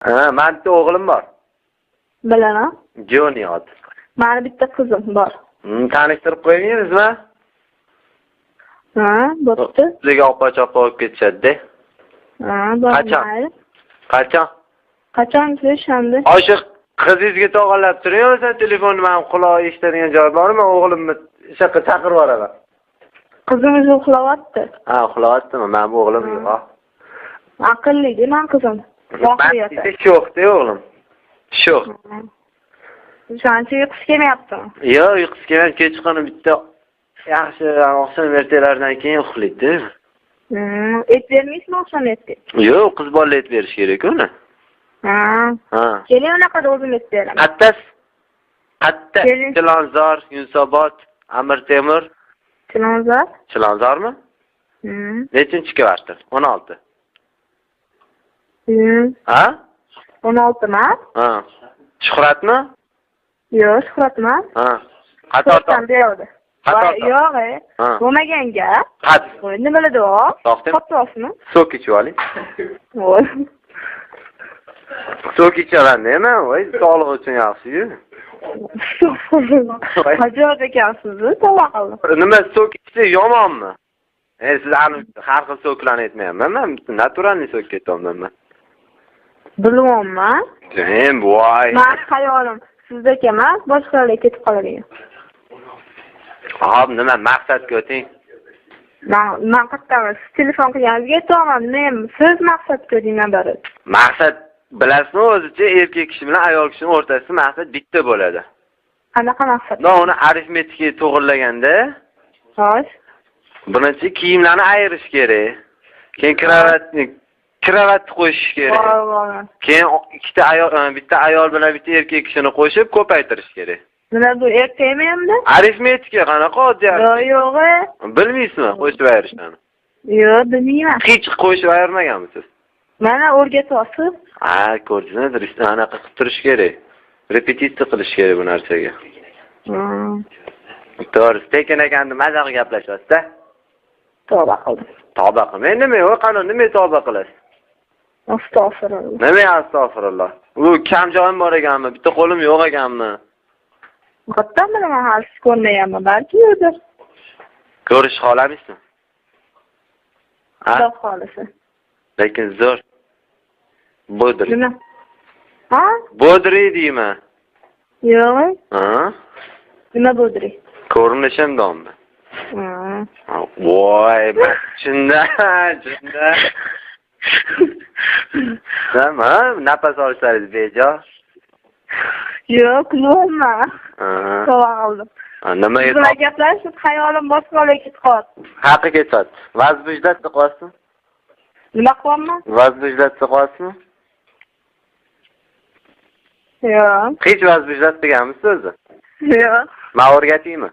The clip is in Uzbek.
Ha, meni bitta o'g'lim bor. Bilaman. Joniot. Meni bitta qizim bor. Tanishtirib qo'yingizmi? Ha, bo'pti. Sizga opa-chopa olib ketishadi-da. Ha, bor. Qachon? Qachon? Qachon shanba? Oshiq qizingizga to'g'irlab turayapsan, telefonni men quloq eshitadigan joy bormi? O'g'limni ishga chaqirib yuboraman. Qizimiz uxlayapti. Ha, uxlayaptimi? Men bu o'g'lim yo'q. Aqlli-da men qizim. Vaqtida. Sho'xda o'g'lim. Sho'x. Shuncha uyqusi kelmayaptimi? Yo'q, uyqusi kelmay kechqurun bitta yaxshi oqshom ertalaridan keyin uxlaydi. Et bermaysizmi oqshom etga? Yo'q, qiz bola et berish kerak uni. Ha. Keling unaqada o'zim et beraman. Qatta. Chilonzor, Yunusobod, Amir Temur. Chilonzor? Chilonzormi? Nechinchi kvartal? 16. Ha? 16 mi? Ha. Shuhratmi? Yo'q, Shuhratman. Ha. Qatordan berdi. Yo'q, bo'lmagan gap. Qat. Nima biladi u? Qotosmi? Sok ichib oling. Voy. Sok ichaman nima? Voy, sog'liq uchun yaxshi-yu. Hajoat ekansiz, to'g'ri qildim. Nima sok ichsa yomonmi? Siz har xil soklarni aytmayapman. Men naturalniy sok ketyapman men. Bilmayman. Voy. Men xayolim sizdek emas, boshqalarga ketib qoladigan. Hop, nima maqsadga o'ting? Men qayerdaman? Siz telefon qilganingizga aytaman. Men siz maqsadga o'tingman bari. Maqsad bilasizmi, o'zicha erkak kishi bilan ayol kishining o'rtasida maqsad bitta bo'ladi. Qanaqa maqsad? Uni arifmetikaga to'g'irlaganda, xo'sh. birinchi kiyimlarni ayirish kerak. Keyin kravatni qo'shish kerak. Keyin bitta ayol bilan bitta erkak kishini qo'shib ko'paytirish kerak. Nima bu ertakmi endi? Arifmetika qanaqa oddiy? Yo'q. Bilmaysizmi qo'shib ayirishni? Yo'q, bilmayman. Hech qo'shib ayirmaganmisiz? Mana o'rgatyapsiz. Ha, ko'rdingiz, anaqa qilib turish kerak. Repetitsiya qilish kerak bu narsaga. To'g'ri, tekin akani mazza qilib gaplashyapsiz-da? Tavba qildim. Tavba qildim. Men nima, voy qanday nima tavba qilasiz? Astag'firulloh. Nima astag'firulloh? U kam joyim bor ekanmi? Bitta qo'lim yo'q ekanmi? Qattan bilaman, hali ko'rmayapman, balki yo'qdir. Ko'rish xohlamizmi? Xudo xolisi. Lekin zo'r. Bodri. Nima? Ha? Bodri deyman. Yo'q. Ha? Nima bodri? Ko'rinishim domda. Voy, shunda. Nima? Nafas olishlaringiz bejo? Yo'q, kulmayman. Tavba qildim. Nima edi? Sizlar gaplashib, xayolim boshqalarga ketib qoldi. Haqi ketadi. Vazbujdatda qo'yasizmi? Nima qilyapman? Vazbujdatda qo'yasizmi? Yo'q. Hech vazbujdat deganmisiz o'zi? Yo'q. Men o'rgataymi?